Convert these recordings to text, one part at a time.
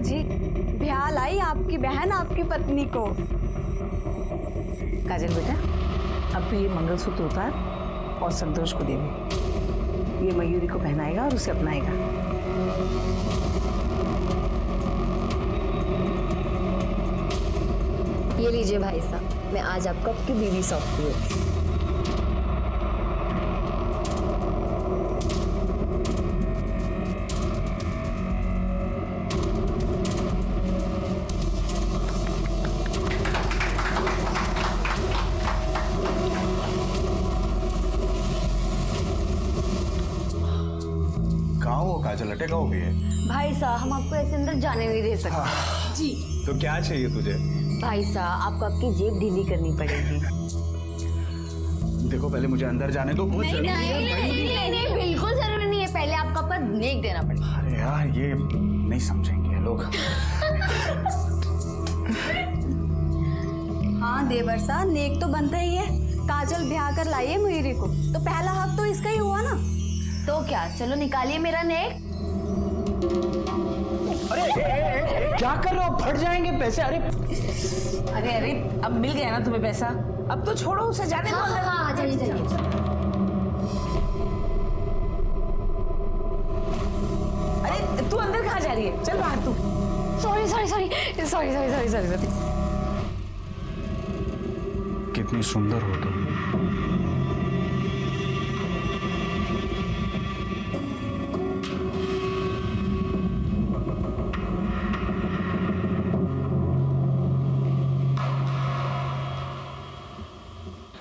जी, ब्याह लाई आपकी बहन आपकी पत्नी को। काजल बेटा, अब तो ये मंगलसूत्र उतार और संतोष को दे दे। ये मयूरी को पहनाएगा और उसे अपनाएगा। ये लीजिए भाई साहब, मैं आज आपको आपकी बीवी सौंपती हूँ। कहाँ हो काजल, अटका हो गई है? भाई साहब, हम आपको ऐसे अंदर जाने नहीं दे सकते। जी तो क्या चाहिए तुझे? भाई साहब, आपको आपकी जेब ढीली करनी पड़ेगी। देखो पहले मुझे अंदर जाने दो, बहुत जरूरी है। नहीं, बिल्कुल जरूरी नहीं है। पहले आपको आपका नेक देना पड़ेगा। अरे यार, ये नहीं समझेंगे ये लोग। हाँ देवर साहब, नेक तो बनता ही है। काजल ब्याह कर लाई है मयूरी को, तो पहला हक तो इसका ही हुआ ना। तो क्या, चलो निकालिए मेरा नेक। अरे क्या कर रहे हो? फट जाएंगे पैसे। अरे अरे अब मिल गया ना तुम्हें पैसा, अब तो छोड़ो उसे, जाने दो अंदर। हाँ, चलिए। अरे तू अंदर कहाँ जा रही है? चल बाहर तू। सॉरी। कितनी सुंदर हो तुम।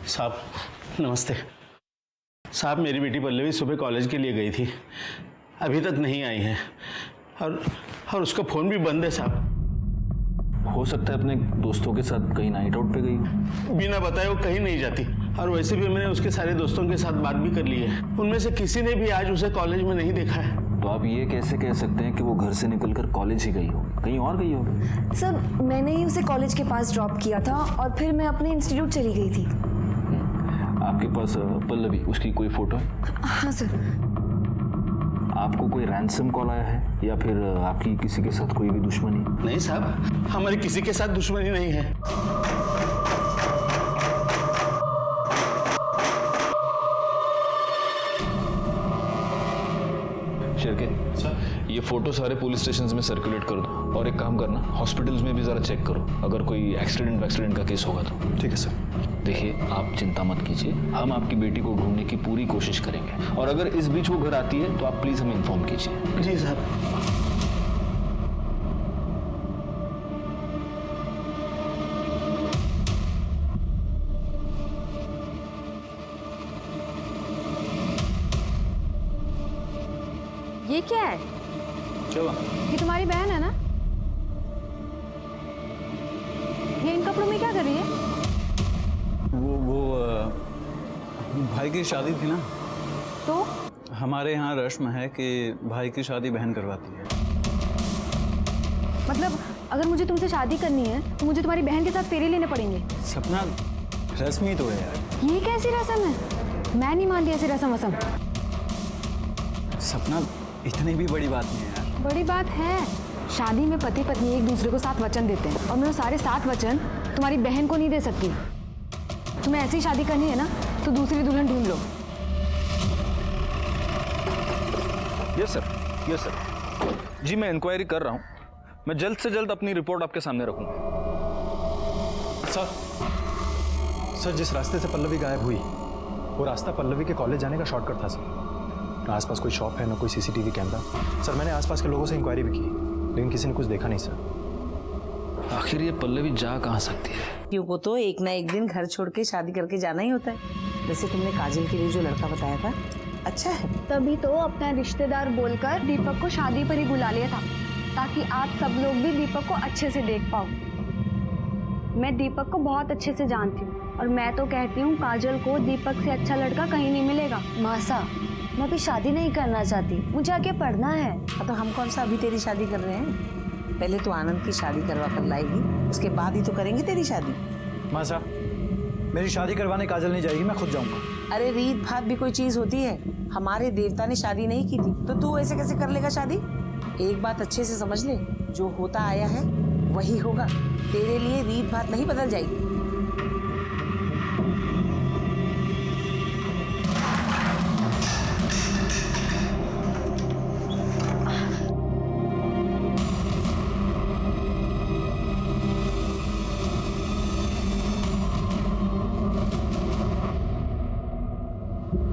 साहब नमस्ते। साहब, मेरी बेटी पल्लवी सुबह कॉलेज के लिए गई थी, अभी तक नहीं आई है और उसका फ़ोन भी बंद है साहब। हो सकता है अपने दोस्तों के साथ कहीं नाइट आउट पे गई। बिना बताए वो कहीं नहीं जाती, और वैसे भी मैंने उसके सारे दोस्तों के साथ बात भी कर ली है। उनमें से किसी ने भी आज उसे कॉलेज में नहीं देखा है। तो आप ये कैसे कह सकते हैं कि वो घर से निकलकर कॉलेज ही गई हो? कहीं और गई हो? सर, मैंने ही उसे कॉलेज के पास ड्रॉप किया था और फिर मैं अपने इंस्टीट्यूट चली गई थी। आपके पास पल्लवी, उसकी कोई फोटो है? हाँ सर। आपको कोई रैंसम कॉल आया है या फिर आपकी किसी के साथ कोई भी दुश्मनी? नहीं साहब, हमारी किसी के साथ दुश्मनी नहीं है। शिरके, ये फोटो सारे पुलिस स्टेशंस में सर्कुलेट कर दो, और एक काम करना, हॉस्पिटल्स में भी जरा चेक करो, अगर कोई एक्सीडेंट का केस होगा तो। ठीक है सर। देखिए, आप चिंता मत कीजिए, हम आपकी बेटी को ढूंढने की पूरी कोशिश करेंगे, और अगर इस बीच वो घर आती है तो आप प्लीज हमें इन्फॉर्म कीजिए। जी साहब। ये क्या है? चलो, ये तुम्हारी बहन है ना? ये इन कपड़ों में क्या कर रही है? वो भाई की शादी थी ना, तो हमारे यहाँ रस्म है कि भाई की शादी बहन करवाती है। मतलब अगर मुझे तुमसे शादी करनी है तो मुझे तुम्हारी बहन के साथ फेरे लेने पड़ेंगे? सपना, रस्म ही तो है यार। ये कैसी रस्म है? मैं नहीं मानती ऐसी रस्म वसम। सपना, इतनी भी बड़ी बात नहीं है यार। बड़ी बात है। शादी में पति पत्नी एक दूसरे को 7 वचन देते हैं, और मैं वो सारे 7 वचन तुम्हारी बहन को नहीं दे सकती। तुम्हें ऐसी शादी करनी है ना, तो दूसरी दुल्हन ढूंढ लो। Yes sir. जी, मैं इंक्वायरी कर रहा हूँ, मैं जल्द से जल्द अपनी रिपोर्ट आपके सामने रखूँगा। सर, जिस रास्ते से पल्लवी गायब हुई, वो रास्ता पल्लवी के कॉलेज जाने का शॉर्टकट था सर। ना आसपास कोई शॉप है, ना कोई सीसीटीवी कैमरा। सर, मैंने आसपास के लोगों से इंक्वायरी भी की, लेकिन किसी ने कुछ देखा नहीं सर। आखिर ये पल्लवी जा कहाँ सकती है? क्यों को तो एक ना एक दिन घर छोड़ के शादी करके जाना ही होता है। वैसे तुमने काजल के लिए जो लड़का बताया था अच्छा है। तभी तो अपना रिश्तेदार बोलकर दीपक को शादी पर ही बुला लिया था, ताकि आप सब लोग भी दीपक को अच्छे से देख पाओ। मैं दीपक को बहुत अच्छे से जानती हूँ, और मैं तो कहती हूँ काजल को दीपक से अच्छा लड़का कहीं नहीं मिलेगा। मासा, मैं अभी शादी नहीं करना चाहती, मुझे आगे पढ़ना है। तो हम कौन सा अभी तेरी शादी कर रहे हैं? पहले तो आनंद की शादी करवा कर लाएगी, उसके बाद ही तो करेंगे तेरी शादी। माँ साहब, मेरी शादी करवाने काजल नहीं जाएगी, मैं खुद जाऊंगा। अरे रीत भात भी कोई चीज होती है? हमारे देवता ने शादी नहीं की थी, तो तू ऐसे कैसे कर लेगा शादी? एक बात अच्छे से समझ ले, जो होता आया है वही होगा। तेरे लिए रीत बात नहीं बदल जाएगी।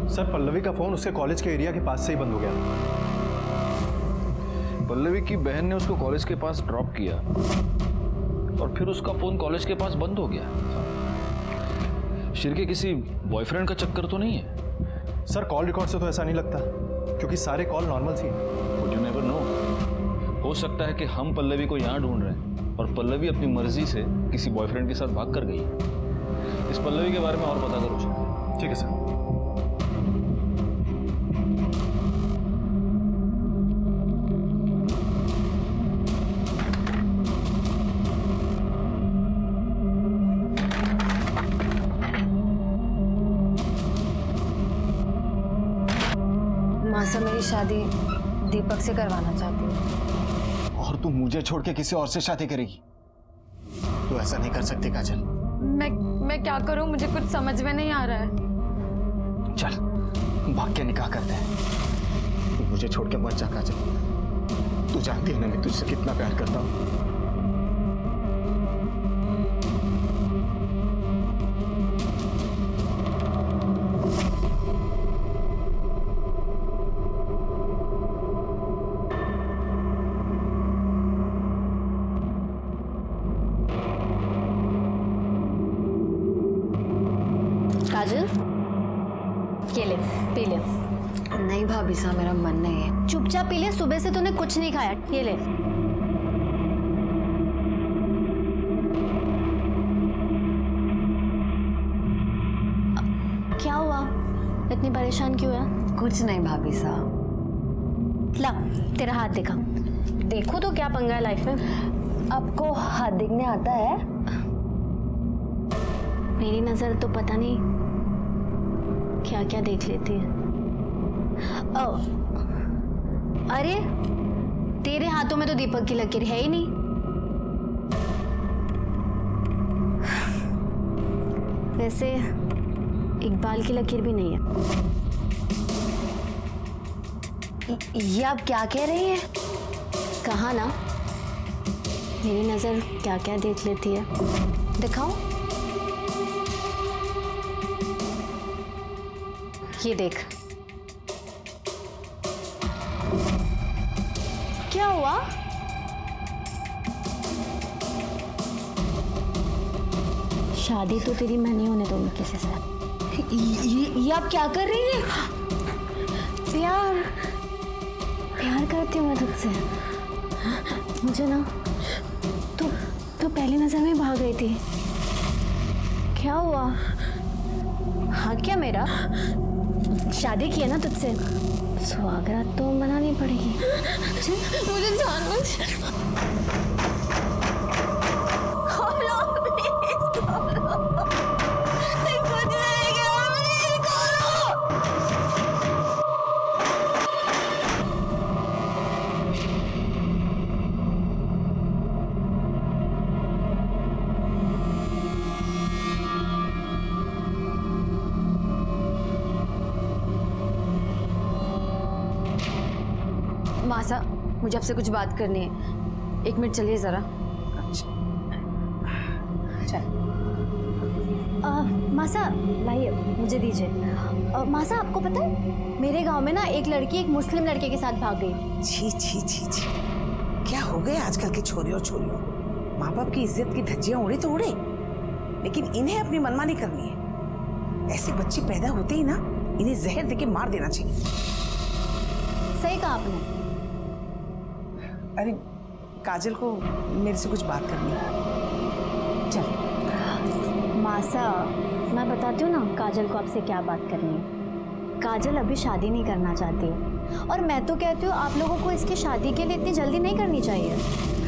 सर पल्लवी का फोन उसके कॉलेज के एरिया के पास से ही बंद हो गया। पल्लवी की बहन ने उसको कॉलेज के पास ड्रॉप किया और फिर उसका फोन कॉलेज के पास बंद हो गया। शिर के किसी बॉयफ्रेंड का चक्कर तो नहीं है? सर कॉल रिकॉर्ड से तो ऐसा नहीं लगता, क्योंकि सारे कॉल नॉर्मल सी हैं। But you never know. हो सकता है कि हम पल्लवी को यहाँ ढूंढ रहे हैं और पल्लवी अपनी मर्जी से किसी बॉयफ्रेंड के साथ भाग कर गई है। इस पल्लवी के बारे में और पता करो सर। ठीक है सर। मासा मेरी शादी दीपक से करवाना चाहती हूँ। और तू मुझे छोड़ के किसी और से शादी करेगी? तू ऐसा नहीं कर सकती काजल। मैं क्या करूँ, मुझे कुछ समझ में नहीं आ रहा है। चल भाग के निकाह करते हैं। तू मुझे छोड़ के मत जा काजल। तू जानती है ना मैं तुझसे कितना प्यार करता हूँ। काजल, ये ले, पी ले। नहीं भाभी साहब, मेरा मन नहीं है। चुपचाप पी ले, सुबह से तूने कुछ नहीं खाया। ये ले। क्या हुआ, इतनी परेशान क्यों है? कुछ नहीं भाभी साहब। ला, तेरा हाथ दिखा। देखो तो क्या पंगा है लाइफ में। आपको हाथ दिखने आता है? मेरी नजर तो पता नहीं क्या क्या देख लेती है। ओ, अरे तेरे हाथों में तो दीपक की लकीर है ही नहीं। वैसे इकबाल की लकीर भी नहीं है। ये आप क्या कह रही हैं? कहा ना, मेरी नजर क्या क्या देख लेती है। दिखाओ, ये देख। क्या हुआ? शादी तो तेरी मैं नहीं होने दूंगी किसी से। ये आप क्या कर रही हैं? प्यार करती हूँ मैं तुझसे। मुझे ना तू पहली नजर में भाग गई थी। क्या हुआ? हाँ क्या मेरा? शादी की है ना तुझसे, स्वागत तो मनानी पड़ेगी। मुझे मासा, मुझे आपसे कुछ बात करनी है। 1 मिनट चलिए जरा। मासा लाइए, मुझे दीजिए। मासा, आपको पता है मेरे गांव में ना एक लड़की एक मुस्लिम लड़के के साथ भाग गई। छी छी छी छी, क्या हो गए आजकल के छोरियों छोरियों को? माँ बाप की इज्जत की धज्जियां उड़े तो उड़े, लेकिन इन्हें अपनी मनमानी करनी है। ऐसे बच्चे पैदा होते ही ना इन्हें जहर देके मार देना चाहिए। सही कहा आपने। अरे काजल को मेरे से कुछ बात करनी है। चल मासा, मैं बताती हूँ ना काजल को आपसे क्या बात करनी है। काजल अभी शादी नहीं करना चाहती है और मैं तो कहती हूँ आप लोगों को इसकी शादी के लिए इतनी जल्दी नहीं करनी चाहिए।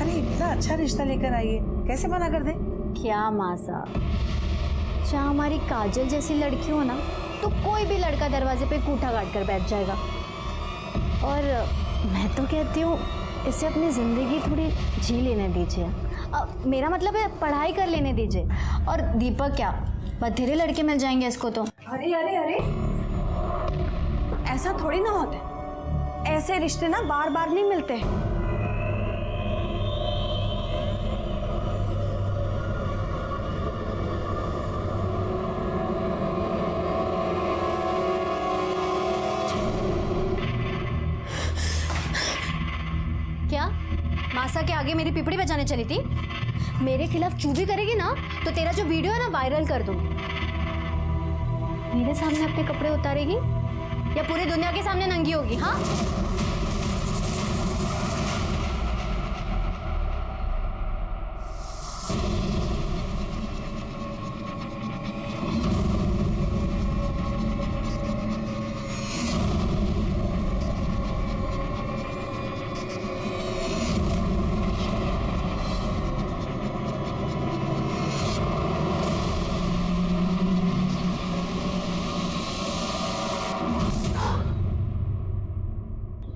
अरे इतना अच्छा रिश्ता लेकर आई है, कैसे मना कर दे? क्या मासा, जहाँ हमारी काजल जैसी लड़की हो ना तो कोई भी लड़का दरवाजे पे कूठा काट कर बैठ जाएगा। और मैं तो कहती हूँ इसे अपनी ज़िंदगी थोड़ी जी लेने दीजिए। मेरा मतलब है पढ़ाई कर लेने दीजिए। और दीपक क्या, बथेरे लड़के मिल जाएंगे इसको तो। अरे अरे अरे, ऐसा थोड़ी ना होता है। ऐसे रिश्ते ना बार बार नहीं मिलते। क्या मासा के आगे मेरी पिपड़ी बजाने चली थी? मेरे खिलाफ चूभी करेगी ना तो तेरा जो वीडियो है ना वायरल कर दूंगी। मेरे सामने अपने कपड़े उतारेगी या पूरी दुनिया के सामने नंगी होगी? हाँ,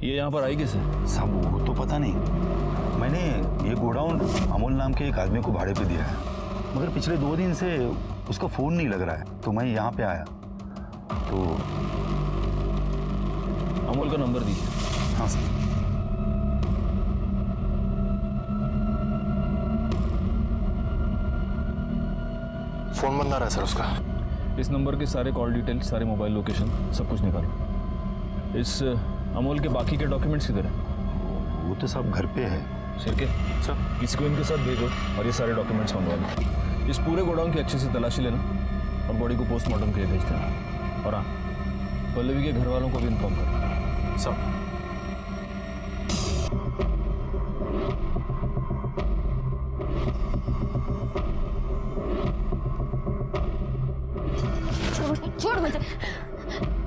ये यहाँ पर आई कैसे? साहब वो तो पता नहीं, मैंने ये गोडाउन अमोल नाम के एक आदमी को भाड़े पे दिया है, मगर पिछले 2 दिन से उसका फ़ोन नहीं लग रहा है, तो मैं यहाँ पे आया तो। अमोल का नंबर दीजिए। हाँ सर। फ़ोन बंद आ रहा है सर उसका। इस नंबर के सारे कॉल डिटेल, सारे मोबाइल लोकेशन, सब कुछ निकालो। इस अमोल के बाकी के डॉक्यूमेंट्स किधर हैं? वो तो सब घर पे है। शिरके सर, इसको इनके साथ भेजो और ये सारे डॉक्यूमेंट्स मंगवा लो। इस पूरे गोडाउन की अच्छे से तलाशी लेना और बॉडी को पोस्टमार्टम के लिए भेज देना। और हाँ, पल्लवी के घर वालों को भी इन्फॉर्म करो। सब छोड़ मुझे।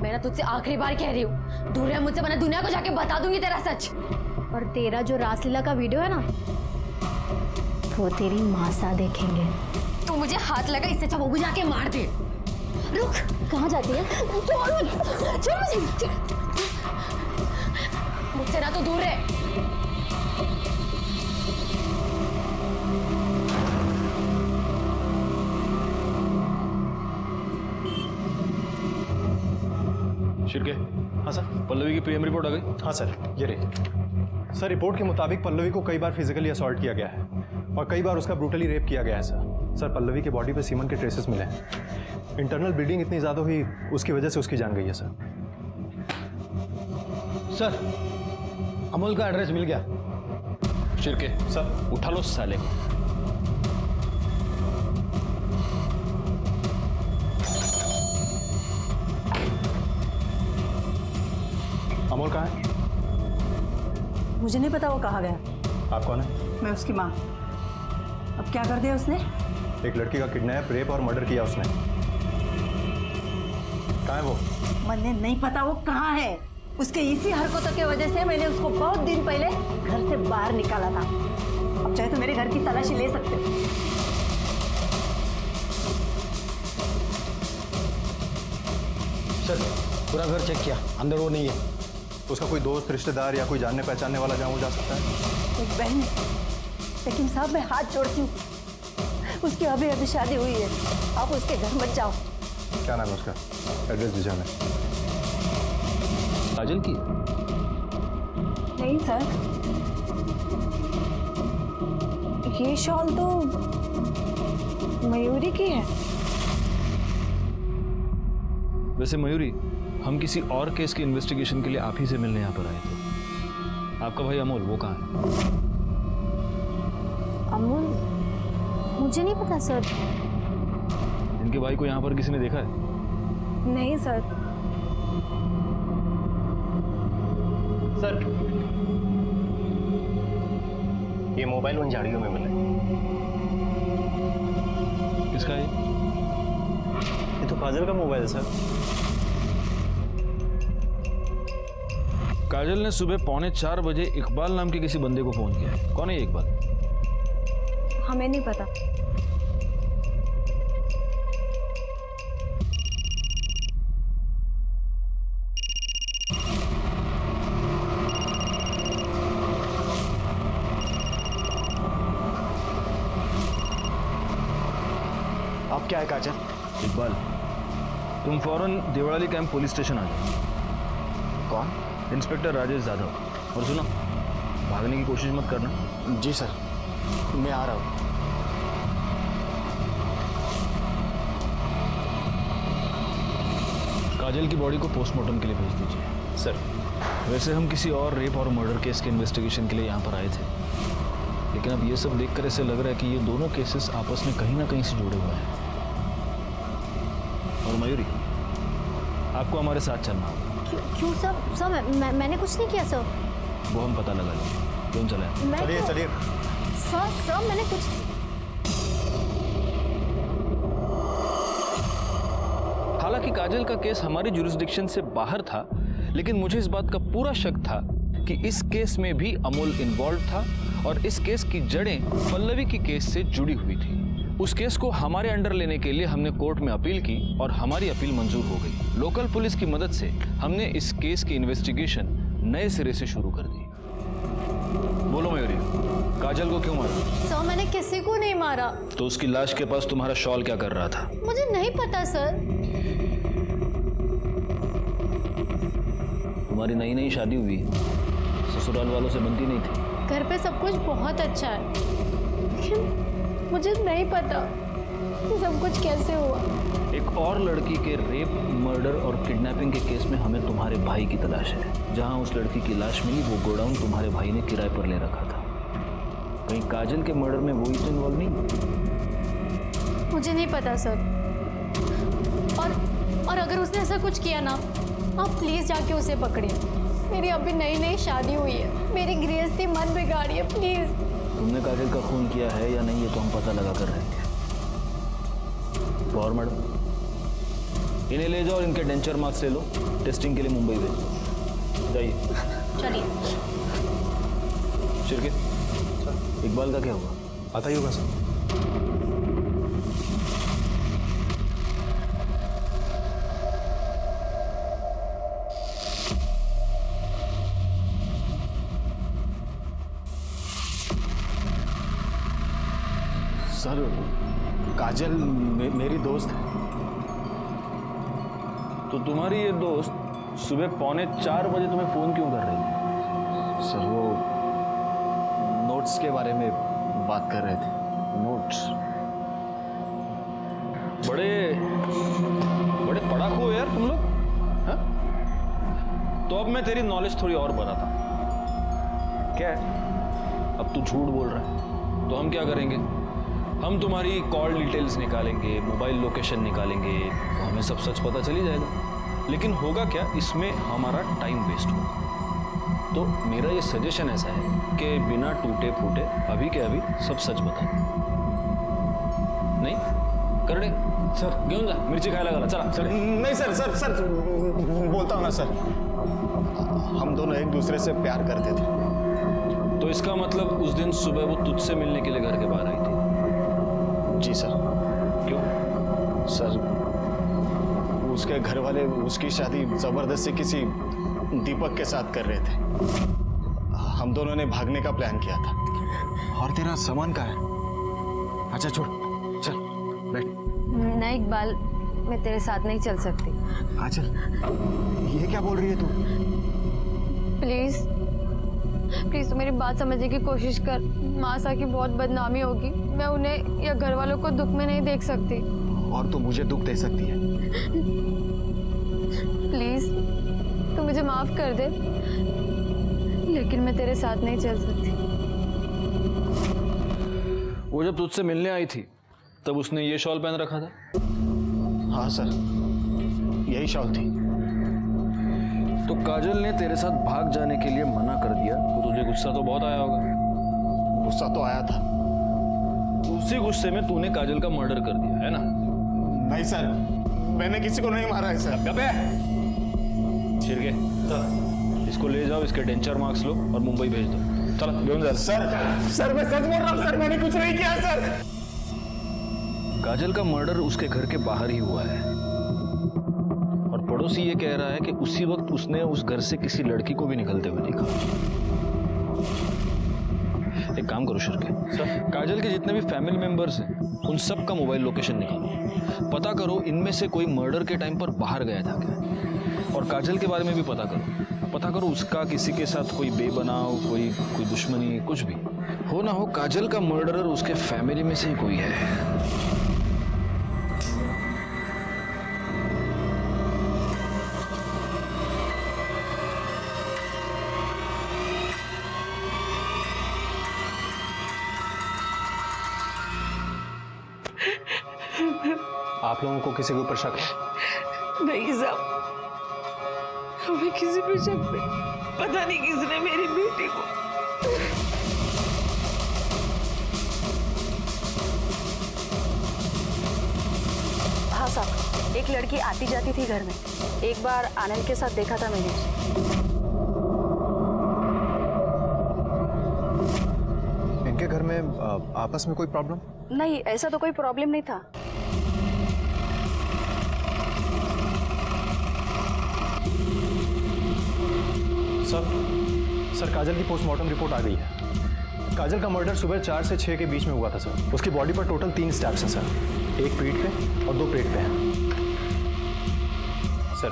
मैं ना तुझसे आखिरी बार कह रही हूँ, दूर है मुझसे, वरना दुनिया को जाके बता दूंगी तेरा सच। और तेरा जो रासलीला का वीडियो है ना, वो तेरी मासा देखेंगे। तू मुझे हाथ लगा, इससे अच्छा वो भी जाके मार दे। रुक, कहाँ जाती है? छोड़ मुझे। मुझसे ना तो दूर रहे। शिरके, हाँ सर। पल्लवी की पीएम रिपोर्ट आ गई? हाँ सर, ये रही। सर रिपोर्ट के मुताबिक पल्लवी को कई बार फिजिकली असॉल्ट किया गया है और कई बार उसका ब्रूटली रेप किया गया है सर। पल्लवी के बॉडी पे सीमन के ट्रेसेस मिले हैं। इंटरनल ब्लीडिंग इतनी ज़्यादा हुई, उसकी वजह से उसकी जान गई है सर। सर, अमोल का एड्रेस मिल गया। शिरके सर, उठा लो साले को। अमोल कहाँ है? मुझे नहीं पता वो कहाँ गया। आप कौन है? मैं उसकी माँ। अब क्या कर दिया उसने? एक लड़की का किडनैप, रेप और मर्डर किया उसने। कहाँ है वो? मुझे नहीं पता वो कहाँ है। उसके इसी हरकतों की वजह से मैंने उसको बहुत दिन पहले घर से बाहर निकाला था। अब चाहे तो मेरे घर की तलाशी ले सकते हो। सर पूरा घर चेक किया, अंदर वो नहीं है। उसका कोई दोस्त, रिश्तेदार या कोई जानने पहचानने वाला जहाँ वो जा सकता है? एक बहन है, लेकिन साहब मैं हाथ जोड़ती हूँ, उसकी अभी शादी हुई है, आप उसके घर मत जाओ। क्या नाम है उसका? एड्रेस दीजिए हमें। काजल की? नहीं सर, ये शॉल तो मयूरी की है। वैसे मयूरी, हम किसी और केस की इन्वेस्टिगेशन के लिए आप ही से मिलने यहाँ पर आए थे। आपका भाई अमोल, वो कहाँ है? अमोल, मुझे नहीं पता सर। इनके भाई को यहाँ पर किसी ने देखा है? नहीं सर। सर, ये मोबाइल उन झाड़ियों में मिला है। किसका है? ये तो काजल का मोबाइल है सर। काजल ने सुबह 3:45 बजे इकबाल नाम के किसी बंदे को फोन किया है। कौन है ये इकबाल? हमें नहीं पता। क्या है काजल? इकबाल, तुम फौरन देवड़ाली कैंप पुलिस स्टेशन आ जाओ। कौन? इंस्पेक्टर राजेश यादव। और सुनो, भागने की कोशिश मत करना। जी सर, मैं आ रहा हूँ। काजल की बॉडी को पोस्टमार्टम के लिए भेज दीजिए। सर, वैसे हम किसी और रेप और मर्डर केस के इन्वेस्टिगेशन के लिए यहाँ पर आए थे, लेकिन अब ये सब देखकर ऐसे लग रहा है कि ये दोनों केसेस आपस में कहीं ना कहीं से जुड़े हुए हैं। और मयूरी, आपको हमारे साथ चलना होगा। क्यों सर? सर मैंने कुछ नहीं किया सर। वो हम पता लगा लेंगे। क्यों चले? चलिए चलिए। सर मैंने कुछ। हालांकि काजल का केस हमारी जुरिस्डिक्शन से बाहर था, लेकिन मुझे इस बात का पूरा शक था कि इस केस में भी अमोल इन्वॉल्व था और इस केस की जड़ें पल्लवी की केस से जुड़ी हुई थी। उस केस को हमारे अंडर लेने के लिए हमने कोर्ट में अपील की और हमारी अपील मंजूर हो गई। लोकल पुलिस की मदद से हमने इस केस की इन्वेस्टिगेशन नए सिरे से शुरू कर दी। बोलो मयूरी, काजल को क्यों मारा? सर मैंने किसी को नहीं मारा। तो उसकी लाश के पास तुम्हारा शॉल क्या कर रहा था? मुझे नहीं पता सर। तुम्हारी नई नई शादी हुई, ससुराल वालों से बनती नहीं थी। घर पे सब कुछ बहुत अच्छा है, लेकिन मुझे नहीं पता कि सब कुछ कैसे हुआ। एक और लड़की के रेप, मर्डर और किडनैपिंग के केस में हमें तुम्हारे भाई की तलाश है। जहां उस लड़की की लाश मिली, वो गोडाउन तुम्हारे भाई ने किराए पर ले रखा था। कहीं काजल के मर्डर में वो ही तो इन्वॉल्व नहीं? मुझे नहीं पता सर। और अगर उसने ऐसा कुछ किया ना, आप प्लीज जाके उसे पकड़िए। मेरी अभी नई नई शादी हुई है, मेरी गृहस्थी मत बिगाड़िए प्लीज। तुमने काजल का खून किया है या नहीं, ये तो हम पता लगा कर रहेंगे। और मैडम, इन्हें ले जाओ और इनके डेंचर मार्क्स ले लो, टेस्टिंग के लिए मुंबई भेजो। जाइए। चलिए। शिरके, इकबाल का क्या हुआ? आता ही होगा सर। सर, काजल मेरी दोस्त है। तो तुम्हारी ये दोस्त सुबह 3:45 बजे तुम्हें फोन क्यों कर रही थी? सर, वो नोट्स के बारे में बात कर रहे थे। नोट्स? बड़े पढ़ाकू हो यार तुम लोग, हाँ? तो अब मैं तेरी नॉलेज थोड़ी और बढ़ाता हूं। क्या है? अब तू झूठ बोल रहा है, तो हम क्या करेंगे? हम तुम्हारी कॉल डिटेल्स निकालेंगे, मोबाइल लोकेशन निकालेंगे, तो हमें सब सच पता चली जाएगा। लेकिन होगा क्या, इसमें हमारा टाइम वेस्ट होगा। तो मेरा ये सजेशन ऐसा है कि बिना टूटे फूटे अभी के अभी सब सच बता। नहीं करड़े सर, घेऊन जा, मिर्ची खायला घाला, चला। सर नहीं, सर सर सर बोलता हूँ ना सर, हम दोनों एक दूसरे से प्यार करते थे। तो इसका मतलब उस दिन सुबह वो तुझसे मिलने के लिए घर के बाहर आई थी? जी सर। क्यों? सर, उसके घर वाले उसकी शादी जबरदस्ती किसी दीपक के साथ कर रहे थे। हम दोनों ने भागने का प्लान किया था। और तेरा सामान कहाँ है? अच्छा छोड़, चल बैठ। नहीं इकबाल, मैं तेरे साथ नहीं चल सकती। आंचल, ये क्या बोल रही है तू? प्लीज प्लीज तू मेरी बात समझने की कोशिश कर। मासा की बहुत बदनामी होगी, मैं उन्हें या घर वालों को दुख में नहीं देख सकती। और तू मुझे दुख दे सकती है। प्लीज तू मुझे माफ कर दे, लेकिन मैं तेरे साथ नहीं चल सकती। वो जब तुझसे मिलने आई थी तब उसने ये शॉल पहन रखा था? हाँ सर, यही शॉल थी। तो काजल ने तेरे साथ भाग जाने के लिए मना कर दिया, तो तुझे गुस्सा तो बहुत आया होगा। गुस्सा तो आया था। उसी गुस्से में तूने काजल का मर्डर कर दिया है ना? नहीं सर, मैंने किसी को नहीं मारा है सर। गबे छिरके, इसको ले जाओ, इसके डेंचर मार्क्स लो और मुंबई भेज दो। चलो घेऊन जा। सर मैं सच बोल रहा हूँ सर, मैंने कुछ नहीं किया सर। काजल का मर्डर उसके घर के बाहर ही हुआ है और पड़ोसी ये कह रहा है कि उसी वक्त उसने उस घर से किसी लड़की को भी निकलते हुए देखा। एक काम करो शिर्के, काजल के जितने भी फैमिली मेंबर्स हैं उन सब का मोबाइल लोकेशन निकालो, पता करो इनमें से कोई मर्डर के टाइम पर बाहर गया था क्या, और काजल के बारे में भी पता करो उसका किसी के साथ कोई बेबनाव, कोई दुश्मनी, कुछ भी हो ना हो, काजल का मर्डरर उसके फैमिली में से ही कोई है। आप लोगों को किसी के ऊपर शक है? नहीं साहब, हमें किसी पे शक नहीं, पता नहीं किसने मेरी बेटी को। हाँ साहब, एक लड़की आती जाती थी घर में, एक बार आनंद के साथ देखा था मैंने उसे। इनके घर में आपस में कोई प्रॉब्लम? नहीं, ऐसा तो कोई प्रॉब्लम नहीं था। सर काजल की पोस्टमार्टम रिपोर्ट आ गई है। काजल का मर्डर सुबह 4 से 6 के बीच में हुआ था सर। उसकी बॉडी पर टोटल 3 स्टैब्स हैं सर, एक पीठ पे और 2 पेट पे हैं सर।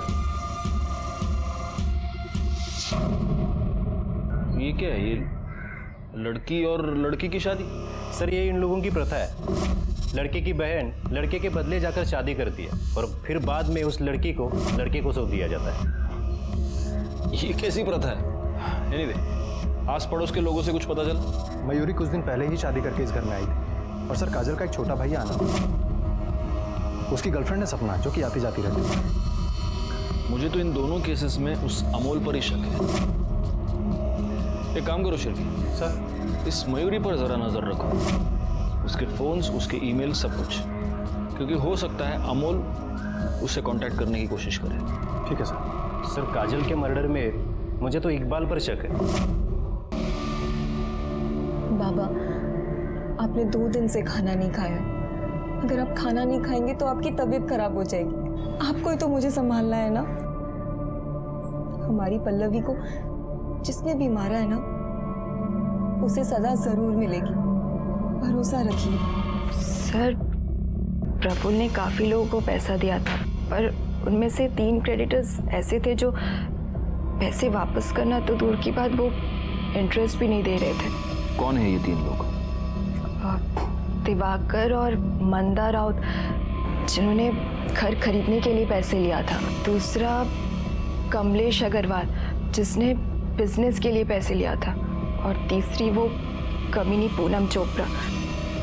ये क्या है, ये लड़की और लड़की की शादी? सर ये इन लोगों की प्रथा है, लड़के की बहन लड़के के बदले जाकर शादी करती है और फिर बाद में उस लड़की को लड़के को सौंप दिया जाता है। ये कैसी प्रथा है? एनीवे, आस पड़ोस के लोगों से कुछ पता चला? मयूरी कुछ दिन पहले ही शादी करके इस घर में आई थी और सर काजल का एक छोटा भाई आना, उसकी गर्लफ्रेंड है सपना, जो कि आती जाती रहती है। मुझे तो इन दोनों केसेस में उस अमोल पर ही शक है। एक काम करो शिर्की सर, इस मयूरी पर जरा नजर रखो, उसके फोन्स, उसके ईमेल, सब कुछ, क्योंकि हो सकता है अमोल उससे कांटेक्ट करने की कोशिश करे। ठीक है सर। सर काजल के मर्डर में मुझे तो इकबाल पर शक है। बाबा, आपने 2 दिन से खाना नहीं खाया। अगर आप खाना नहीं खाएंगे तो आपकी तबीयत खराब हो जाएगी। आपको ही तो मुझे संभालना है ना। हमारी पल्लवी को जिसने भी मारा है ना, उसे सजा जरूर मिलेगी, भरोसा रखिए। सर, प्रफुल्ल ने काफी लोगों को पैसा दिया था, पर उनमें से 3 क्रेडिटर्स ऐसे थे जो पैसे वापस करना तो दूर की बात, वो इंटरेस्ट भी नहीं दे रहे थे। कौन है ये 3 लोग? दिवाकर और मंदा राउत, जिन्होंने घर खरीदने के लिए पैसे लिया था। दूसरा कमलेश अग्रवाल, जिसने बिजनेस के लिए पैसे लिया था। और तीसरी वो कमीनी पूनम चोपड़ा,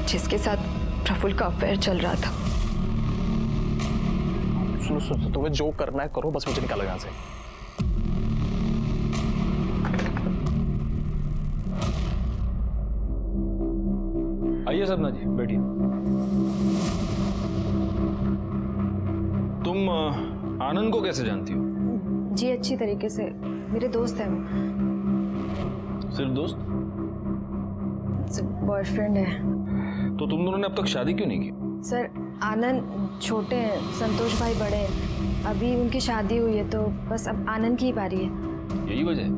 जिसके साथ प्रफुल्ल का अफेयर चल रहा था। सुनो, तुम्हें जो करना है करो, बस मुझे निकालो यहाँ से। आइए सपना जी, बैठिए। तुम आनंद को कैसे जानती हो? जी अच्छी तरीके से, मेरे दोस्त हैं वो। सिर्फ दोस्त? बॉयफ्रेंड है। तो तुम दोनों ने अब तक शादी क्यों नहीं की? सर, आनंद छोटे हैं, संतोष भाई बड़े हैं। अभी उनकी शादी हुई है तो बस अब आनंद की ही बारी है। यही वजह है?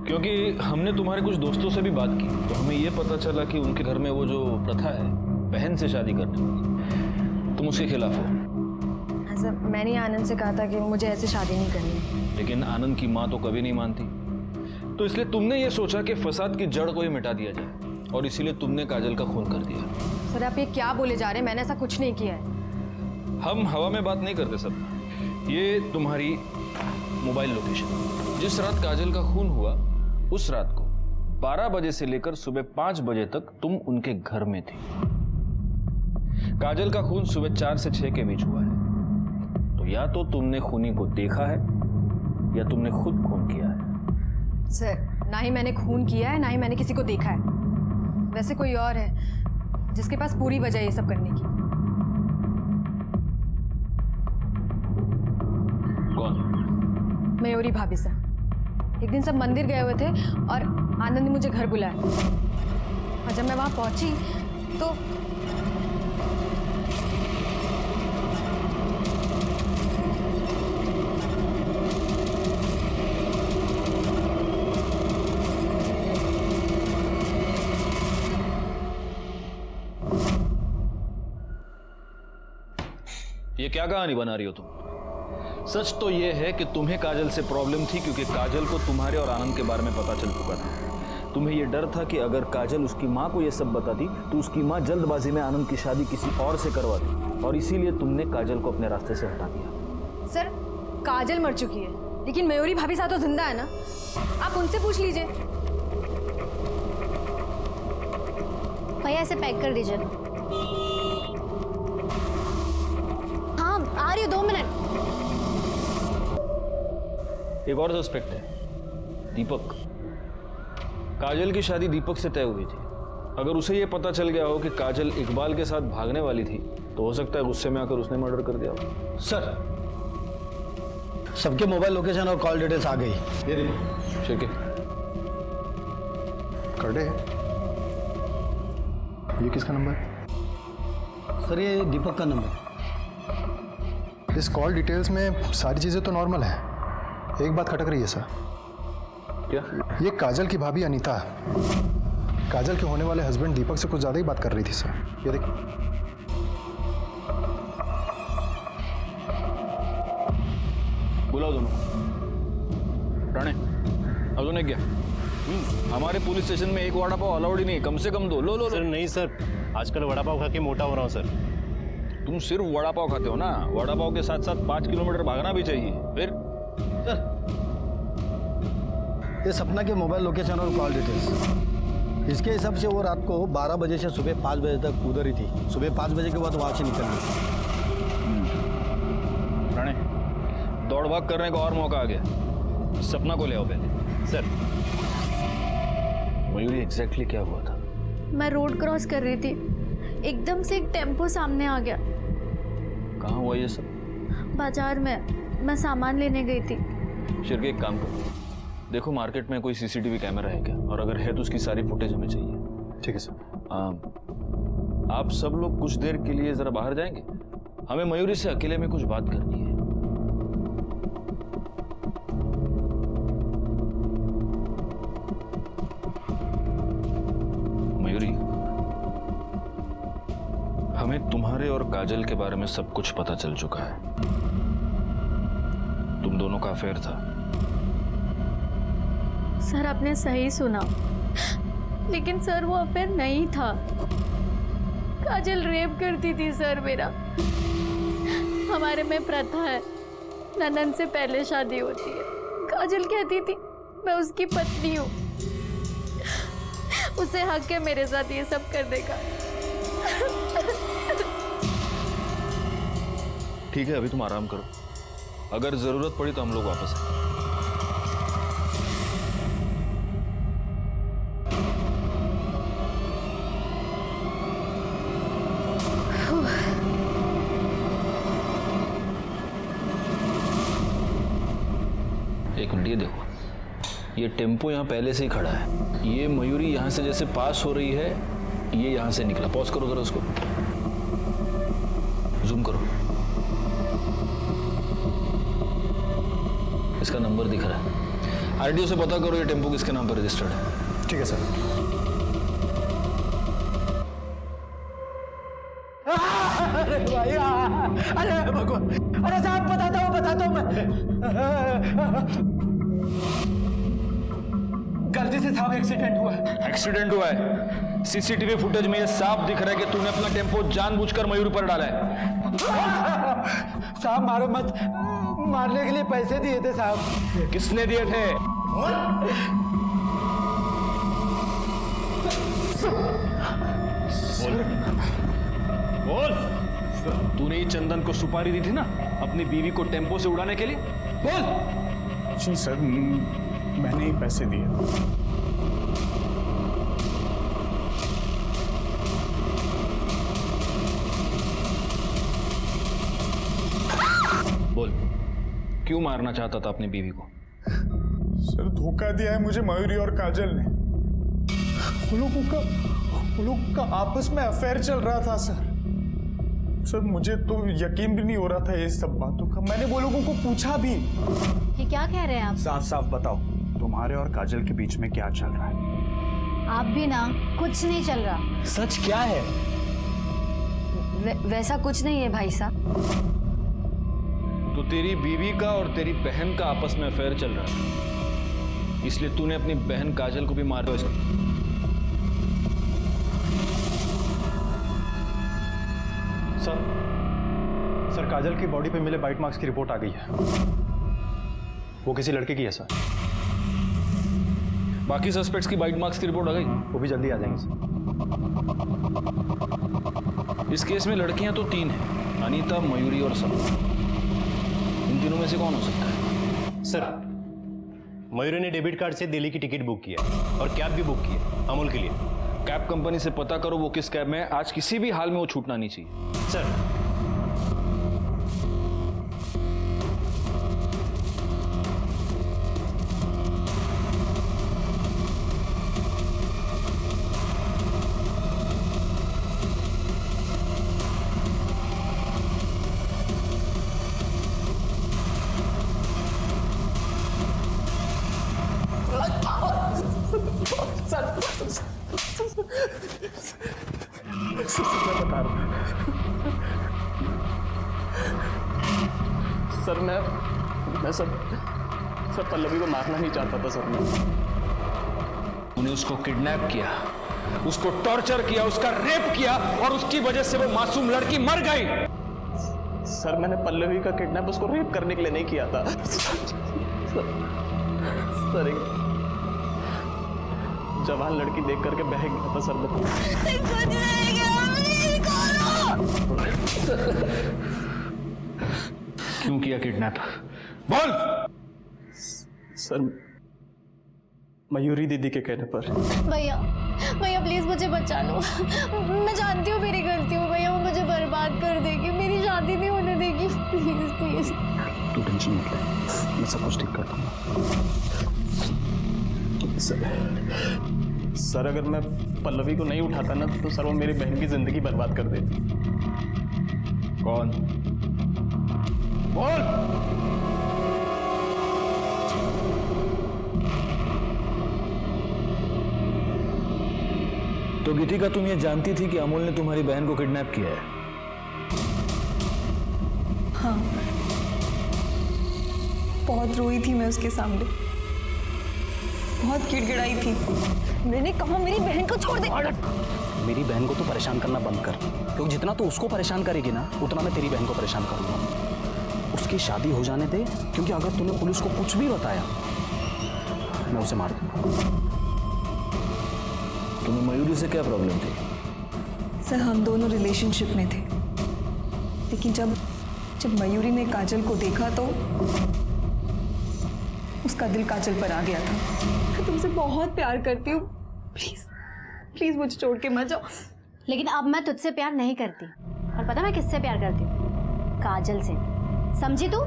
क्योंकि हमने तुम्हारे कुछ दोस्तों से भी बात की तो हमें ये पता चला कि उनके घर में वो जो प्रथा है बहन से शादी करने की, तुम उसके खिलाफ हो। सर, मैंने आनंद से कहा था कि मुझे ऐसे शादी नहीं करनी। लेकिन आनंद की माँ तो कभी नहीं मानती, तो इसलिए तुमने ये सोचा कि फसाद की जड़ को ही मिटा दिया जाए और इसीलिए तुमने काजल का खून कर दिया। सर, आप ये क्या बोले जा रहे हैं? मैंने ऐसा कुछ नहीं किया है। हम हवा में बात नहीं करते सब। ये तुम्हारी मोबाइल लोकेशन, जिस रात काजल का खून हुआ उस रात को 12 बजे से लेकर सुबह 5 बजे तक तुम उनके घर में थी। काजल का खून सुबह 4 से 6 के बीच हुआ है, तो या तो तुमने खूनी को देखा है या तुमने खुद खून किया है। सर, ना ही मैंने खून किया है, ना ही मैंने किसी को देखा है। वैसे कोई और है जिसके पास पूरी वजह ये सब करने की। कौन? मयूरी भाभी से। एक दिन सब मंदिर गए हुए थे और आनंद ने मुझे घर बुलाया, और जब मैं वहां पहुंची तो ये क्या कहानी बना रही हो तुम? सच तो ये है कि तुम्हें काजल से प्रॉब्लम थी क्योंकि काजल को तुम्हारे और आनंद के बारे में पता चल चुका था। तुम्हें ये डर था कि अगर काजल उसकी माँ को ये सब बताती तो उसकी माँ जल्दबाजी में आनंद की शादी किसी और से करवाती, और इसीलिए तुमने काजल को अपने रास्ते से हटा दिया। सर, काजल मर चुकी है, लेकिन मयूरी भाभी साथ तो जिंदा है ना, आप उनसे पूछ लीजिए। भैया इसे पैक कर दीजिए। हाँ आ रही हो, 2 मिनट। एक और सस्पेक्ट है, दीपक। काजल की शादी दीपक से तय हुई थी। अगर उसे यह पता चल गया हो कि काजल इकबाल के साथ भागने वाली थी तो हो सकता है गुस्से में आकर उसने मर्डर कर दिया हो। सर, सबके मोबाइल लोकेशन और कॉल डिटेल्स आ गई। ये देखो शिरके। कर्डे, ये किसका नंबर? सर ये दीपक का नंबर। इस कॉल डिटेल्स में सारी चीज़ें तो नॉर्मल हैं, एक बात खटक रही है सर। क्या? ये काजल की भाभी अनीता काजल के होने वाले हस्बैंड दीपक से कुछ ज़्यादा ही बात कर रही थी सर। ये देखिए। बुलाओ दोनों। राणे, अब दोनों क्या? हमारे पुलिस स्टेशन में एक वड़ा पाव अलाउड ही नहीं, कम से कम 2। लो लो सर नहीं सर, आजकल वड़ा पाव खा के मोटा हो रहा हूँ सर। तुम सिर्फ वड़ा पाव खाते हो ना, वड़ा पाव के साथ साथ 5 किलोमीटर भागना भी चाहिए। फिर सर ये सपना के मोबाइल लोकेशन और कॉल डिटेल्स, इसके हिसाब से वो रात को 12 बजे से सुबह 5 बजे तक उधर ही थी। सुबह 5 बजे के बाद वहाँ से निकल गई। राणे, दौड़ भाग करने का और मौका आ गया। सपना को ले आओ पहले। सर मयूरी, एग्जैक्टली क्या हुआ था? मैं रोड क्रॉस कर रही थी, एकदम से एक टेम्पो सामने आ गया। कहाँ हुआ ये सब? बाजार में, मैं सामान लेने गई थी। शिरके, एक काम करो, देखो मार्केट में कोई सीसीटीवी कैमरा है क्या, और अगर है तो उसकी सारी फुटेज हमें चाहिए। ठीक है सर। आप सब लोग कुछ देर के लिए जरा बाहर जाएंगे, हमें मयूरी से अकेले में कुछ बात करनी है। मयूरी, हमें तुम्हारे और काजल के बारे में सब कुछ पता चल चुका है। तुम दोनों का अफेयर था। सर आपने सही सुना, लेकिन सर वो अफेयर नहीं था। काजल रेप करती थी सर मेरा। हमारे में प्रथा है, ननन से पहले शादी होती है। काजल कहती थी मैं उसकी पत्नी हूँ, उसे हक है मेरे साथ ये सब करने का। ठीक है, अभी तुम आराम करो, अगर जरूरत पड़ी तो हम लोग वापस आएंगे। एक मिनट, ये देखो, ये टेम्पो यहाँ पहले से ही खड़ा है। ये मयूरी यहाँ से जैसे पास हो रही है, ये यहाँ से निकला। पॉज करो जरा उसको, जूम करो, इसका नंबर दिख रहा है। आरटीओ से पता करो ये टेम्पो किसके नाम पर रजिस्टर्ड है। ठीक है सर। अरे भाई, अरे भगवान, अरे साहब बताता हूँ मैं। गलती से साहब एक्सीडेंट हुआ है। एक्सीडेंट हुआ है? सीसीटीवी फुटेज में ये साफ दिख रहा है कि तूने अपना टेम्पो जानबूझकर मयूरी पर डाला है। साहब मारो मत, मारने के लिए पैसे दिए थे साहब। किसने दिए थे? बोल। तूने ही चंदन को सुपारी दी थी ना अपनी बीवी को टेम्पो से उड़ाने के लिए? बोल। जी सर, मैंने ही पैसे दिए। बोल, क्यों मारना चाहता था अपनी बीवी को? सर धोखा दिया है मुझे मयूरी और काजल ने। वो लोग का आपस में अफेयर चल रहा था सर। सर मुझे तो यकीन भी नहीं हो रहा था ये सब बातों का। मैंने वो लोगों को पूछा भी। ये क्या कह रहे हैं आप? साफ साफ बताओ, तुम्हारे और काजल के बीच में क्या चल रहा है? आप भी ना, कुछ नहीं चल रहा। सच क्या है? वैसा कुछ नहीं है भाई साहब। तेरी बीवी का और तेरी बहन का आपस में अफेयर चल रहा था, इसलिए तूने अपनी बहन काजल को भी मार दिया। सर काजल की बॉडी पे मिले बाइट मार्क्स की रिपोर्ट आ गई है। वो किसी लड़के की है सर। बाकी सस्पेक्ट्स की बाइट मार्क्स की रिपोर्ट आ गई? वो भी जल्दी आ जाएंगे सर। इस केस में लड़कियां तो 3 हैं, अनीता, मयूरी और सब। इन तीनों में से कौन हो सकता है? सर मयूरी ने डेबिट कार्ड से दिल्ली की टिकट बुक किया और कैब भी बुक की है अमूल के लिए। कैब कंपनी से पता करो वो किस कैब में है। आज किसी भी हाल में वो छूटना नहीं चाहिए। सर सर मैं सर पल्लवी को मारना नहीं चाहता था सर। तूने उसको किडनैप किया, उसको टॉर्चर किया, उसका रेप किया और उसकी वजह से वो मासूम लड़की मर गई। सर मैंने पल्लवी का किडनैप उसको रेप करने के लिए नहीं किया था। सर एक जवान लड़की देख करके बह गया था सर। क्यों किया किडनैप? बोल। सर मयूरी दीदी के कहने पर। भैया भैया प्लीज मुझे बचा लो। मैं जानती हूँ मेरी गलती हो भैया, वो मुझे बर्बाद कर देगी, मेरी शादी नहीं होने देगी। Please please. तू टेंशन मत ले, मैं सब कुछ ठीक कर दूंगा। सर अगर मैं पल्लवी को नहीं उठाता ना तो सर वो मेरी बहन की जिंदगी बर्बाद कर देती। कौन? बोल। तो गीतिका तुम ये जानती थी कि अमूल ने तुम्हारी बहन को किडनैप किया है? हाँ, बहुत रोई थी मैं उसके सामने, बहुत गिड़गिड़ाई थी। मैंने कहा मेरी बहन को छोड़ दे। मेरी बहन को तो परेशान करना बंद कर, क्योंकि जितना तू उसको परेशान करेगी ना उतना मैं तेरी बहन को परेशान करूंगा। उसकी शादी हो जाने दे, क्योंकि अगर तूने पुलिस को कुछ भी बताया मैं उसे मार दूंगा। तुम्हें मयूरी से क्या प्रॉब्लम थी? सर हम दोनों रिलेशनशिप में थे, लेकिन जब मयूरी ने काजल को देखा तो उसका दिल काजल पर आ गया था। मैं तुमसे बहुत प्यार करती हूँ, प्लीज प्लीज मुझे छोड़ के मत जाओ। लेकिन अब मैं तुझसे प्यार नहीं करती, और पता मैं किससे प्यार करती हूँ? काजल से, समझी तू?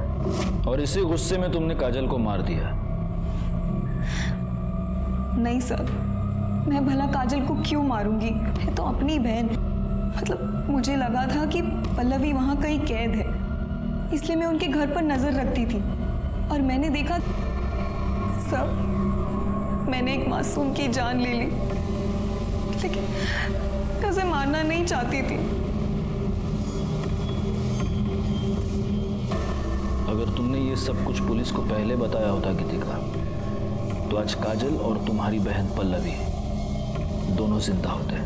और इसी गुस्से में तुमने काजल को मार दिया? नहीं सर, मैं भला काजल को क्यों मारूंगी? मैं तो अपनी बहन, मतलब मुझे लगा था कि पल्लवी वहां कहीं कैद है, इसलिए मैं उनके घर पर नजर रखती थी। और मैंने देखा सर, मैंने एक मासूम की जान ले ली, लेकिन मैं उसे मारना नहीं चाहती थी। अगर तुमने ये सब कुछ पुलिस को पहले बताया होता गीतिका, तो आज काजल और तुम्हारी बहन पल्लवी दोनों जिंदा होते।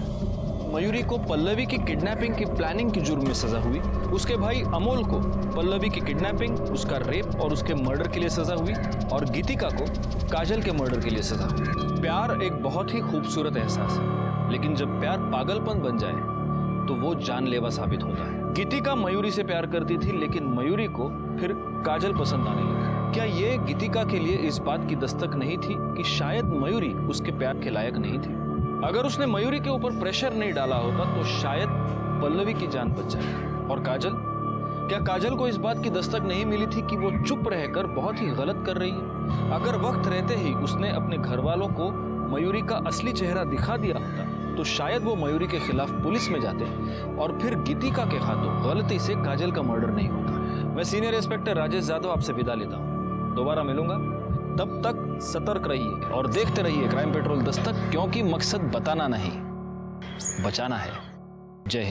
मयूरी को पल्लवी की किडनैपिंग की प्लानिंग की जुर्म में सजा हुई, उसके भाई अमोल को पल्लवी की किडनैपिंग, उसका रेप और उसके मर्डर के लिए सजा हुई, और गीतिका को काजल के मर्डर के लिए सजा हुई। प्यार एक बहुत ही खूबसूरत एहसास है, लेकिन जब प्यार पागलपन बन जाए तो वो जानलेवा साबित होता है। गीतिका मयूरी से प्यार करती थी, लेकिन मयूरी को फिर काजल पसंद आने लगी। क्या ये गीतिका के लिए इस बात की दस्तक नहीं थी कि शायद मयूरी उसके प्यार के लायक नहीं थी? अगर उसने मयूरी के ऊपर प्रेशर नहीं डाला होता तो शायद पल्लवी की जान बच जाए। और काजल, क्या काजल को इस बात की दस्तक नहीं मिली थी कि वो चुप रहकर बहुत ही गलत कर रही है? अगर वक्त रहते ही उसने अपने घर वालों को मयूरी का असली चेहरा दिखा दिया होता तो शायद वो मयूरी के खिलाफ पुलिस में जाते और फिर गीतिका के हाथों गलती से काजल का मर्डर नहीं होता। मैं सीनियर इंस्पेक्टर राजेश यादव आपसे विदा लेता हूँ, दोबारा मिलूंगा। तब तक सतर्क रहिए और देखते रहिए क्राइम पेट्रोल दस्तक, क्योंकि मकसद बताना नहीं, बचाना है। जय हिंद।